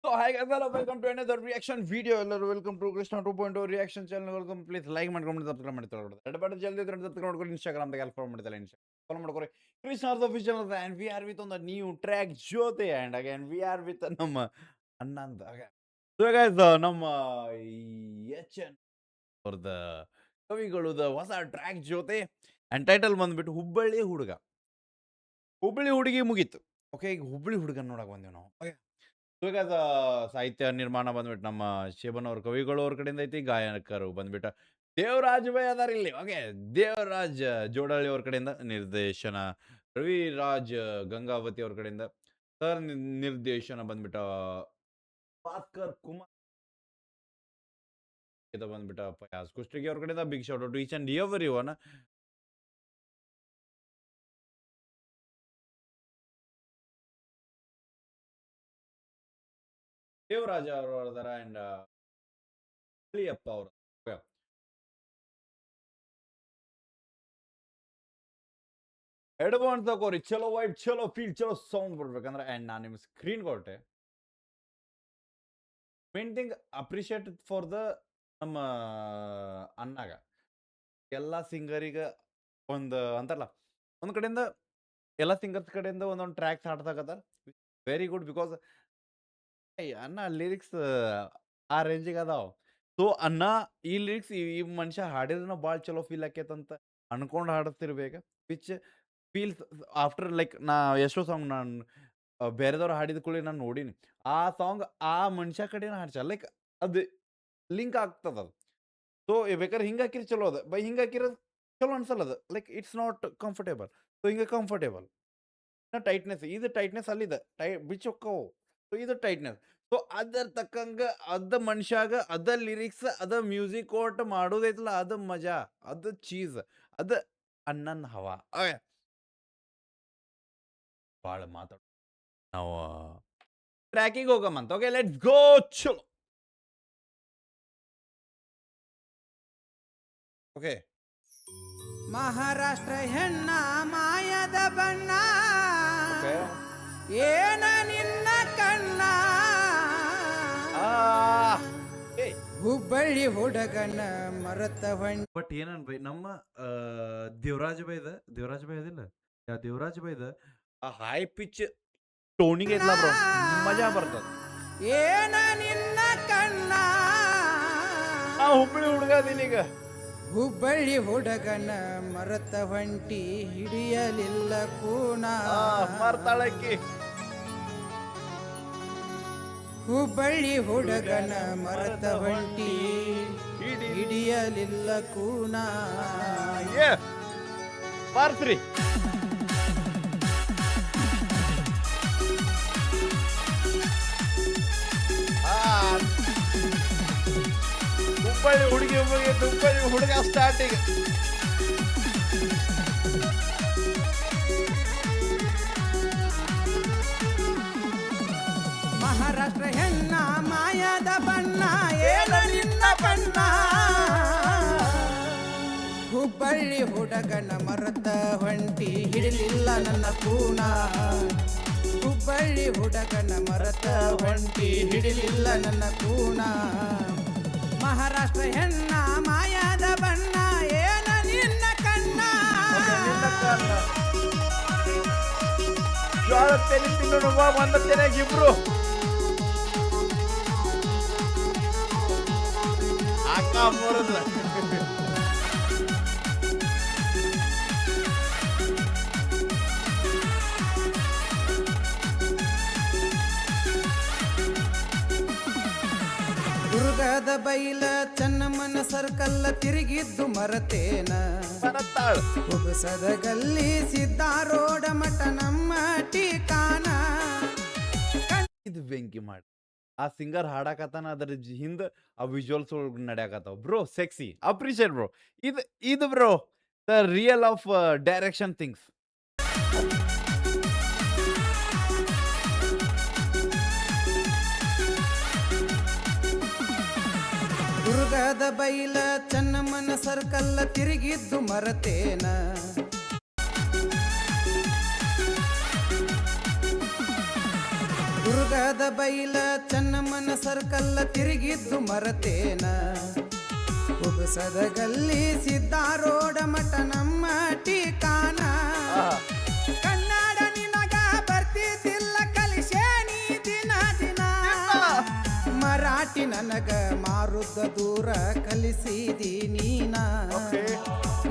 So hi guys, hello, welcome to another reaction video. Hello, welcome to Krishna 2.0 reaction channel. Welcome, please like ಮಾಡ್ಕೊಂಡು subscribe ಮಾಡ್ಕೊಳ್ಳಿ. ಎಡಬಡ ಜಲ್ದಿ subscribe ಮಾಡ್ಕೊಳ್ಳಿ. Instagram ದಾಗ follow ಮಾಡ್ಕೊಳ್ಳಿ. Follow ಮಾಡ್ಕೊಳ್ಳಿ. Krishna's official and we are with on the new track Jyote and again we are with ನಮ್ಮ Anand. Okay. So guys, ನಮ್ಮ HN for the ಕವಿಗಳು ಹೊಸ ಟ್ರ್ಯಾಕ್ ಜೊತೆ ಅಂಡ್ ಟೈಟಲ್ ಬಂದ್ಬಿಟ್ಟು ಹುಬ್ಬಳ್ಳಿ ಹುಡುಗ. ಹುಬ್ಬಳ್ಳಿ ಹುಡುಗಿ ಮುಗೀತು. ಓಕೆ, ಈಗ ಹುಬ್ಬಳ್ಳಿ ಹುಡುಗ ನೋಡಕ್ ಬಂದೇವ್ ನಾವು. ಓಕೆ, ಇವಾಗ ಸಾಹಿತ್ಯ ನಿರ್ಮಾಣ ಬಂದ್ಬಿಟ್ಟು ನಮ್ಮ ಶೇಬನ್ ಅವ್ರ ಕವಿಗಳು ಅವ್ರ ಕಡೆಯಿಂದ ಐತಿ. ಗಾಯಕರು ಬಂದ್ಬಿಟ್ಟು ದೇವರಾಜ್ ಬೈ ಅದಾರ ಇಲ್ಲಿ. ಓಕೆ, ದೇವರಾಜ್ ಜೋಡಳ್ಳಿ ಅವ್ರ ಕಡೆಯಿಂದ, ನಿರ್ದೇಶನ ರವಿರಾಜ್ ಗಂಗಾವತಿ ಅವ್ರ ಕಡೆಯಿಂದ, ಸರ್ ನಿರ್ದೇಶನ ಬಂದ್ಬಿಟ್ಟ ಭಾಸ್ಕರ್ ಕುಮಾರ್ ಬಂದ್ಬಿಟ್ಟ ಪಯಾಸ್ ಕುಷ್ಟಗಿ ಅವ್ರ ಕಡೆಯಿಂದ. Big shout out each and every one. Devaraja ಅವರು ಅದಾರ ಅಂಡ್ ಅಪ್ಪ ಅವರು. ಹೆಡ್ಫೋನ್ಸ್ ತಗೋರಿ, ಚಲೋ ವೈಬ್, ಚಲೋ ಫೀಲ್, ಚಲೋ ಸೌಂಡ್ ಬರ್ಬೇಕಂದ್ರೆ. ಅಂಡ್ ನಾನು ನಿಮ್ಗೆ ಸ್ಕ್ರೀನ್ ಕೊಟ್ಟೆ. Main thing appreciate for the ನಮ್ಮ ಅಣ್ಣಾಗ. ಎಲ್ಲ ಸಿಂಗರಿಗ ಒಂದು ಅಂತಾರಲ್ಲ, ಒಂದ್ ಕಡೆಯಿಂದ ಎಲ್ಲ ಸಿಂಗರ್ಸ್ ಕಡೆಯಿಂದ ಒಂದೊಂದು ಟ್ರ್ಯಾಕ್ಸ್ ಹಾಡ್ತಾಗದ ವೆರಿ ಗುಡ್. ಬಿಕಾಸ್ ಅಣ್ಣ ಲಿರಿಕ್ಸ್ ಆ ರೇಂಜಿಗೆ ಅದಾವ. ಸೊ ಅಣ್ಣ ಈ ಲಿರಿಕ್ಸ್ ಈ ಮನುಷ್ಯ ಹಾಡಿದ್ರೆ ಭಾಳ ಚಲೋ ಫೀಲ್ ಆಕೇತಂತ ಅನ್ಕೊಂಡು ಹಾಡುತ್ತಿರ್ಬೇಕು. ವಿಚ್ ಫೀಲ್ಸ್ ಆಫ್ಟರ್ ಲೈಕ್ ನಾ ಎಷ್ಟೋ ಸಾಂಗ್ ನಾನು ಬೇರೆದವ್ರು ಹಾಡಿದ ಕೂಡಲೇ ನಾನು ನೋಡೀನಿ. ಆ ಸಾಂಗ್ ಆ ಮನುಷ್ಯ ಕಡೆನ ಹಾಡ್ಸ ಲೈಕ್ ಅದು ಲಿಂಕ್ ಆಗ್ತದ ಅದು. ಸೊ ಬೇಕಾದ್ರೆ ಹಿಂಗೆ ಹಾಕಿರಿ ಚಲೋ ಅದ, ಬೈ ಹಿಂಗೆ ಹಾಕಿರೋದು ಚಲೋ ಅನ್ಸಲ್ಲ ಅದು. Like it's not comfortable. So ಹಿಂಗೆ ಕಂಫರ್ಟೇಬಲ್ ಟೈಟ್ನೆಸ್, ಇದು ಟೈಟ್ನೆಸ್ ಅಲ್ಲಿದೆ, ಬಿಚ್ಚೊಕ್ಕವು. ಸೊ ಇದು ಟೈಟ್ನೆಸ್. ಸೊ ಅದರ ತಕ್ಕಂಗ ಅದ ಮನುಷ್ಯಾಗ ಅದ ಲಿರಿಕ್ಸ್ ಅದ ಮ್ಯೂಸಿಕ್ ಕೊಟ್ಟು ಮಾಡೋದೈತಲ್ಲ, ಅದು ಮಜಾ, ಅದು ಚೀಸ್, ಅದು ಅಣ್ಣನ್ ಹವಾ. ಭಾಳ ಮಾತಾಡ ನಾವು ಟ್ರ್ಯಾಕಿಗೆ ಹೋಗಮಂತ. Okay, let's go. ಚಲೋ. ಓಕೆ, ಮಹಾರಾಷ್ಟ್ರ ಹೆಣ್ಣ ಮಾಯದ ಬಣ್ಣ, ಏನ ನಿನ್ನ ಕಣ್ಣ, ಹುಬ್ಬಳ್ಳಿ ಹುಡುಗನ ಮರತ ಹೊಂಡ. ಬಟ್ ಏನನ್ ಬೈ ನಮ್ಮ ದೇವರಾಜ್ ಬೈದ ಅದಿಲ್ಲ, ದೇವರಾಜ್ ಬೈದ ಆ ಹೈ ಪಿಚ್ ಟೋನಿಗೆ ಐತ್ಲ ಬ್ರೋ, ಮಜಾ ಬರ್ತದ. ಏನ ನಿನ್ನ ಕಣ್ಣ, ಹುಬ್ಬಳ್ಳಿ ಹುಡುಗ ಅದೀನೀಗ. ಹುಬ್ಬಳ್ಳಿ ಹುಡುಗನ ಮರತ ಹೊಂಟಿ ಹಿಡಿಯಲಿಲ್ಲ ಕೂನ, ಮರ್ತಾಳಕ್ಕಿ. ಹುಬ್ಬಳ್ಳಿ ಹುಡುಗನ ಮರತ ಹೊಂಟಿ ಹಿಡಿಯಲಿಲ್ಲ ಕೂನ. ಪಾರ್ಸ್ರಿ ಹುಬ್ಬಳ್ಳಿ ಹುಡುಗಿ ಹುಬ್ಬಳ್ಳಿ ಹುಡುಗ ಸ್ಟಾರ್ಟಿಂಗ್. ಮಹಾರಾಷ್ಟ್ರ ಹೆಣ್ಣ ಮಾಯದ ಬಣ್ಣ, ಏನ ನಿನ್ನ ಬಣ್ಣ, ಹುಬ್ಬಳ್ಳಿ ಹುಡುಗನ ಮರತ ಹೊಂಟಿ ಹಿಡಿಲಿಲ್ಲ ನನ್ನ ಕೂನ, ಹುಬ್ಬಳ್ಳಿ ಹುಡುಗನ ಮರತ ಹೊಂಟಿ ಹಿಡಿಲಿಲ್ಲ ನನ್ನ ಕೂನ. ಮಹಾರಾಷ್ಟ್ರ ಹೆಣ್ಣ ಮಾಯದ ಬಣ್ಣ, ಏನ ನಿನ್ನ ಕಣ್ಣ. ಜೋಳತ್ತೇನೆ ತಿನ್ನೋಣ ಒಂದತ್ತೇನೆ ಇಬ್ರು ಅಕ್ಕ ಮೂರದು. ದುರ್ಗದ ಬೈಲ ಚೆನ್ನಮ್ಮನ ಸರ್ಕಲ್ಲ ತಿರುಗಿದ್ದು ಮರತೇನ, ಹುಬಸದ ಗಲ್ಲಿ ಸಿದ್ದಾರೋಡ ಮಠ ನಮ್ಮ ಟೀಕಾನ. ಇದು ಬೆಂಕಿ ಮಾಡಿ ಆ ಸಿಂಗರ್ ಹಾಡಾಕತ್ತಾನ, ಅದ್ರ ಹಿಂದ ಆ ವಿಜುವಲ್ಸ್ ನಡೆಯಾಕತ್ತಾವ ಬ್ರೋ. Sexy, appreciate bro. ಇದು bro the real of direction things. ದುರ್ಗದ ಬೈಲ ಚೆನ್ನಮ್ಮನ ಸರ್ಕಲ್ಲ ತಿರುಗಿದ್ದು ಮರತೇನ, ದುರ್ಗದ ಬೈಲ ಚೆನ್ನಮ್ಮನ ಸರ್ಕಲ್ಲ ತಿರುಗಿದ್ದು ಮರತೇನ ಹುಬಸದ ಗಲ್ಲಿ ಸಿದ್ದಾರೋಡ ಮಠ ನಮ್ಮ ಟೀಕಾನ ಕನ್ನಡ ನಿನಗ ಬರ್ತಿದ್ದಿಲ್ಲ ಕಲಿಸೇನಿ ದಿನ ದಿನ ಮರಾಠಿ ನನಗ ಮಾರುದ್ದ ದೂರ ಕಲಿಸಿದಿ ನೀನ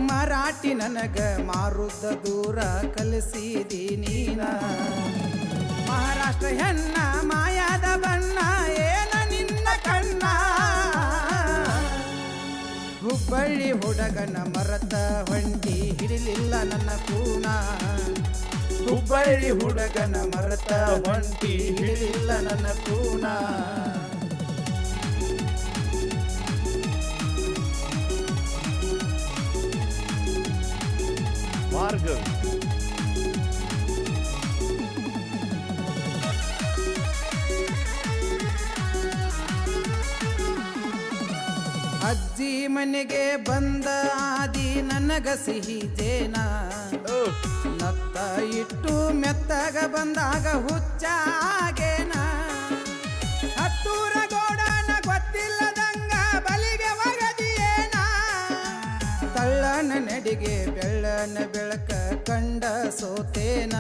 ಮರಾಠಿ ನನಗ ಮಾರುದ್ದ ದೂರ ಕಲಿಸಿದಿ ನೀನ ಮಹಾರಾಷ್ಟ್ರ ಹೆಣ್ಣ ಮಾಯಾದ ಬಣ್ಣ ಏನ ನಿನ್ನ ಕಣ್ಣ ಹುಬ್ಬಳ್ಳಿ ಹುಡುಗನ ಮರತ ಹೊಂಟಿ ಹಿಡಿಲಿಲ್ಲ ನನ್ನ ಕೂನ ಹುಬ್ಬಳ್ಳಿ ಹುಡುಗನ ಮರತ ಹೊಂಟಿ ಹಿಡಿಲಿಲ್ಲ ನನ್ನ ಕೂನ ಮಾರ್ಗ ಅಜ್ಜಿ ಮನೆಗೆ ಬಂದ ಆದಿ ನನಗ ಸಿಹಿ ಜೇನ ನತ್ತ ಇಟ್ಟು ಮೆತ್ತಗ ಬಂದಾಗ ಹುಚ್ಚಾಗೇನ ಹತ್ತೂರ ಗೋಡನ ಗೊತ್ತಿಲ್ಲದಂಗ ಬಲಿಗೆ ಒಗದಿಯೇನ ತಳ್ಳನ ನಡಿಗೆ ಬೆಳ್ಳನ ಬೆಳಕ ಕಂಡ ಸೋತೇನ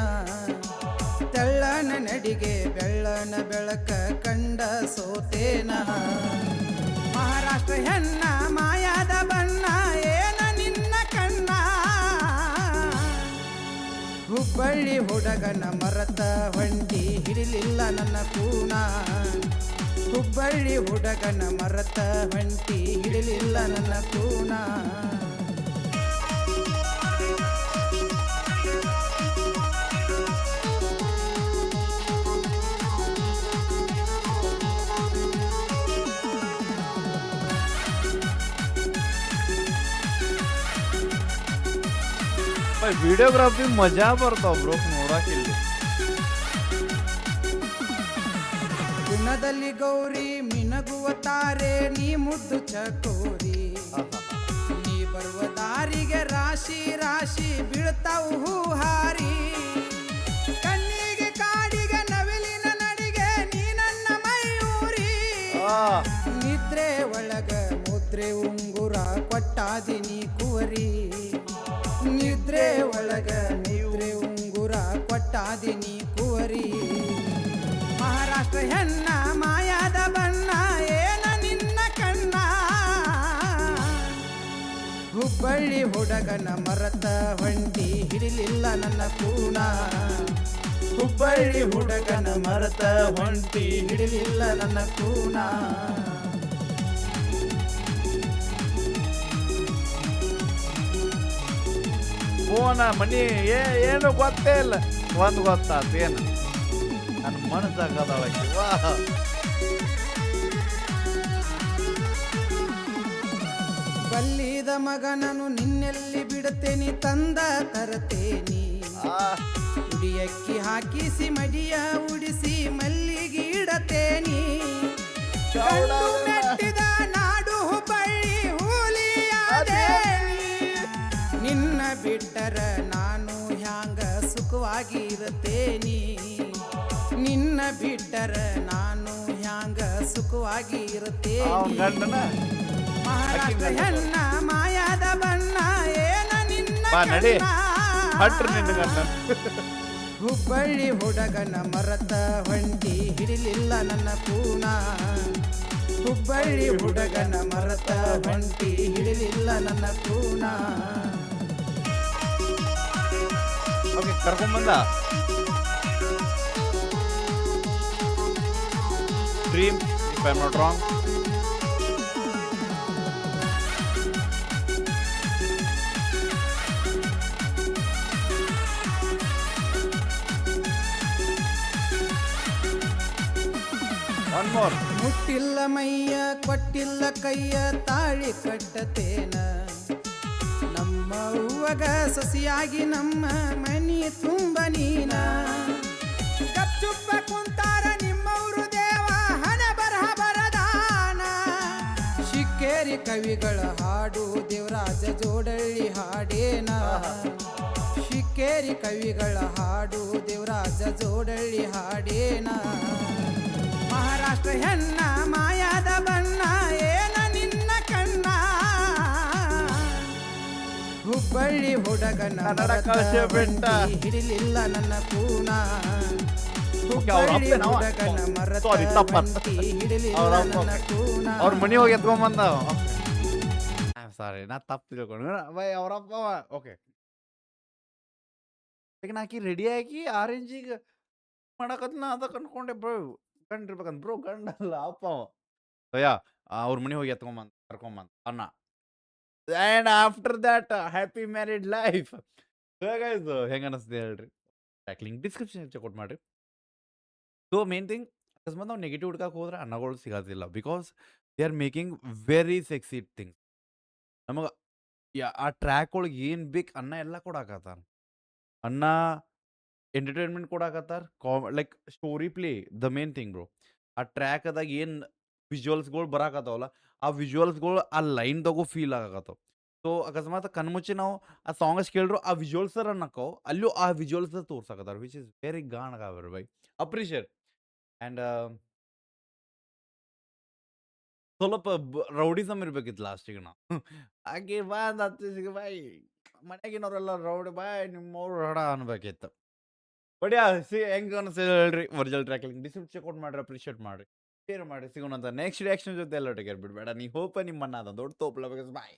ತೆಳ್ಳನ ನಡಿಗೆ ಬೆಳ್ಳನ ಬೆಳಕ ಕಂಡ ಸೋತೇನ ಮಹಾರಾಷ್ಟ್ರ ಹೆಣ್ಣ ಮಾಯಾದ ಬಣ್ಣ ಏನ ನಿನ್ನ ಕಣ್ಣ ಹುಬ್ಬಳ್ಳಿ ಹುಡುಗನ ಮರತ ಹೊಂಟಿ ಹಿಡಿಲಿಲ್ಲ ನನ್ನ ಕೂನ ಹುಬ್ಬಳ್ಳಿ ಹುಡುಗನ ಮರತ ಹೊಂಟಿ ಹಿಡಿಲಿಲ್ಲ ನನ್ನ ಕೂನ ವಿಡಿಯೋಗ್ರಾಫಿ ಮಜಾ ಬರ್ತಾವ ಬ್ರೋ ನೋಡಾಕಿಲ್ಲಿ ಗುಣದಲ್ಲಿ ಗೌರಿ ಮಿನಗುವ ತಾರೆ ನೀ ಮುದ್ದು ಚಕೋರಿ ನೀ ಬರುವ ದಾರಿಗೆ ರಾಶಿ ರಾಶಿ ಬೀಳ್ತಾವು ಹೂಹಾರಿ ಕಣ್ಣಿಗೆ ಕಾಡಿಗೆ ನವಿಲಿನ ನಡಿಗೆ ನೀ ನನ್ನ ಮಯೂರಿ ನಿದ್ರೆ ಒಳಗ ಮುದ್ರೆ ಉಂಗುರ ಕೊಟ್ಟಾದಿನಿ ಕುವರಿ ನಿದ್ರೆ ಒಳಗ ನಿದ್ರೆ ಉಂಗುರ ಕೊಟ್ಟಾದಿನಿ ಕುವರಿ ಮಹಾರಾಷ್ಟ್ರ ಹೆಣ್ಣ ಮಾಯಾದ ಬಣ್ಣ ಏನ ನಿನ್ನ ಕಣ್ಣ ಹುಬ್ಬಳ್ಳಿ ಹುಡುಗನ ಮರತ ಹೊಂಟಿ ಹಿಡಿಲಿಲ್ಲ ನನ್ನ ಕೂನ ಹುಬ್ಬಳ್ಳಿ ಹುಡುಗನ ಮರತ ಹೊಂಟಿ ಹಿಡಿಲಿಲ್ಲ ನನ್ನ ಕೂನ ಫೋನ ಮನಿ ಏನು ಗೊತ್ತೇ ಇಲ್ಲ ಒಂದು ಗೊತ್ತಾತ ಏನು ನನ್ನ ಮನಸ್ಸಾಗದೊಳಗೆ ವಾ ಬಲ್ಲಿದ ಮಗನನು ನಿನ್ನೆಲ್ಲಿ ಬಿಡುತ್ತೇನಿ ತಂದ ತರತೇನಿ ಉಡಿಯಕ್ಕಿ ಹಾಕಿಸಿ ಮಡಿಯ ಉಡಿಸಿ ಮಲ್ಲಿಗೆ ಇಡತೇನಿ ಗಂಡು ಮೆಟ್ಟಿದ ನಾಡು ಹುಬ್ಬಳ್ಳಿ ಹೂಲಿಯಾದೇನಿ ನಿನ್ನ ಬಿಟ್ಟರ ನಾನು ಹ್ಯಾಂಗ ಸುಖವಾಗಿ ಇರುತ್ತೇನಿ ನಿನ್ನ ಬಿಟ್ಟರ ನಾನು ಹ್ಯಾಂಗ ಸುಖವಾಗಿ ಇರುತ್ತೇನಿ ಗಂಡನ ಮಹಾರಾಷ್ಟ್ರ ಹೆಣ್ಣ ಮಾಯಾದ ಬಣ್ಣ ಏನ ನಿನ್ನ ಬಾ ನಡಿ ಕಣ್ಣ? ಹಟ್ರು ನಿನ್ನ ಗಂಡ ಹುಬ್ಬಳ್ಳಿ ಹುಡುಗನ ಮರತ ಹೊಂಟಿ ಹಿಡಿಲಿಲ್ಲ ನನ್ನ ಕೂನ ಹುಬ್ಬಳ್ಳಿ ಹುಡುಗನ ಮರತ ಹೊಂಟಿ ಹಿಡಿಲಿಲ್ಲ ನನ್ನ ಕೂನ ಓಕೆ ಕರ್ಕೊಂಬಂದ dream if I am not wrong one more ಮುಟ್ಟಿಲ್ಲ ಮೈಯ ಕೊಟ್ಟಿಲ್ಲ ಕೈಯ ತಾಳಿ ಕಟ್ಟತೇನ ನಮ್ಮ ಹೂವಗ ಸಸಿಯಾಗಿ ನಮ್ಮ ಮನಿ ತುಂಬ ನೀನ ಗಪ್ಚುಪ್ಪ ಕುಂತಾರ ನಿಮ್ಮವರು ದೇವ ಹಣ ಬರಹ ಬರದಾನ ಶಿಕ್ಕೇರಿ ಕವಿಗಳ ಹಾಡು ದೇವರಾಜ ಜೋಡಳ್ಳಿ ಹಾಡೇನ ಶಿಕ್ಕೇರಿ ಕವಿಗಳ ಹಾಡು ದೇವರಾಜ ಜೋಡಳ್ಳಿ ಹಾಡೇನ ಮಹಾರಾಷ್ಟ್ರ ಹೆಣ್ಣ ಮಾಯಾದ ಬಣ್ಣ ಏನ ನಿನ್ನ ಕಣ್ಣ ಹುಬ್ಬಳ್ಳಿ ಹುಡುಗನ ಕನ್ನಡ ಮರತ ಕಳ್ಸಿ ಬಿಟ್ಟ. ಬಂಡಿ ಹಿಡಿಲಿಲ್ಲ ನನ್ನ ಕೂನ ಓಕೆ, ಅವ್ರ ಹುಬ್ಬಳ್ಳಿ ಅಪ್ಪನೇ ನಾವ? ಹುಡುಗನ ಮರತ Sorry, ತಪ್ಪತ್ತು. ಬಂಡಿ ಹಿಡಿಲಿಲ್ಲ ಅವ್ರ ಅಪ್ಪ. ನನ್ನ ಕೂನ ಅವ್ರ ಮನಿ ಹೋಗಿ ಎತ್ಕೊಂಬಂದ. ಸಾರಿ, ನಾ ತಪ್ಪು ತಿಳ್ಕೊಂಡು ಬೈ ಅವ್ರಪ್ಪ. ಓಕೆ, ಈಗ ನಾಕಿ ರೆಡಿ ಆಗಿ ಆರೆಂಜಿಗೆ ಮಾಡಕತ್ ನಾ ಅದಕ್ಕೆ ಅನ್ಕೊಂಡೆ ಬ್ರೋ, ಗಂಡಿರ್ಬೇಕಂತ. ಬ್ರೋ ಗಂಡಲ್ಲ, ಅಪ್ಪ ಅವ. ಯಾ ಅವ್ರ ಮನಿ ಹೋಗಿ ಎತ್ಕೊಂಬಂದ, ಕರ್ಕೊಂಬಂದ ಅನ್ನ. And after that happy married life. ಹೇಗಾಯ್ತು, ಹೆಂಗೆ ಅನಿಸ್ತು ಹೇಳ್ರಿ. ಲಿಂಕ್ ಡಿಸ್ಕ್ರಿಪ್ಷನ್ ಚೆಕ್ಔಟ್ ಮಾಡಿರಿ. ಸೊ ಮೇನ್ ಥಿಂಗ್, ಅಕಸ್ಮಾತ್ ನಾವು ನೆಗೆಟಿವ್ ಹುಡ್ಕಕ್ಕೆ ಹೋದ್ರೆ ಅನ್ನಗಳು ಸಿಗೋದಿಲ್ಲ. Because they are making very sexy things. ನಮಗೆ ಆ ಟ್ರ್ಯಾಕ್ ಒಳಗೆ ಏನು ಬೇಕು ಅನ್ನ ಎಲ್ಲ ಕೊಡಾಕತ್ತಾರ. ಅನ್ನ ಎಂಟರ್ಟೈನ್ಮೆಂಟ್ ಕೊಡಾಕತ್ತಾರ, like story play the main thing bro. ಆ ಟ್ರ್ಯಾಕ್ ಅದಾಗ ಏನು ವಿಜುವಲ್ಸ್ಗಳು ಬರಾಕತ್ತಾವಲ್ಲ, ಆ ವಿಜುವಲ್ಸ್ಗಳು ಆ ಲೈನ್ದಾಗೂ ಫೀಲ್ ಆಗಕತ್ತಾವ. ಸೊ ಅಕಸ್ಮಾತ್ ಕಣ್ಮುಚ್ಚಿ ನಾವು ಆ ಸಾಂಗ್ ಅಷ್ಟು ಕೇಳಿದ್ರು ಆ ವಿಜುವಲ್ಸ್ ಅನ್ನಕ್ಕೋ ಅಲ್ಲೂ ಆ ವಿಜುವಲ್ಸ್ ತೋರ್ಸಕತ್ತಾರ, ವಿಚ್ ಇಸ್ ವೆರಿ ಗಾಣಗಾವ್ರಿ ಬೈ. ಅಪ್ರಿಷಿಯೇಟ್. ಆ್ಯಂಡ್ ಸ್ವಲ್ಪ ರೌಡಿಸಮ್ ಇರ್ಬೇಕಿತ್ತು ಲಾಸ್ಟಿಗೆ ನಾವು. ಆಕೆ ಬಂದ್ ಹತ್ತಿಸಿಗೆ ಬಾಯ್ ಮನೆಗಿನವ್ರೆಲ್ಲ ರೌಡಿ ಬಾಯ್ ನಿಮ್ಮವ್ರು ಹಡ ಅನ್ಬೇಕಿತ್ತು. ಬಟ್ ಯಾ ಹೆಂಗೆ ಅನಿಸ್ತು ಹೇಳ್ರಿ. Original track link description check out ಮಾಡ್ರಿ, ಅಪ್ರಿಷಿಯೇಟ್ ಮಾಡಿ, ಶೇರ್ ಮಾಡಿ. ಸಿಗೋಣ ಅಂತ ನೆಕ್ಸ್ಟ್ ರಿಯಾಕ್ಷನ್ ಜೊತೆ ಎಲ್ಲ ಟೇಕ್ ಕೇರ್. ಬಿಡಬೇಡ ನೀ ಹೋಪ ನಿಮ್ಮನ್ನ ಅದ ದೊಡ್ಡ ತೋಪ್ಲ ಬಾಯ್.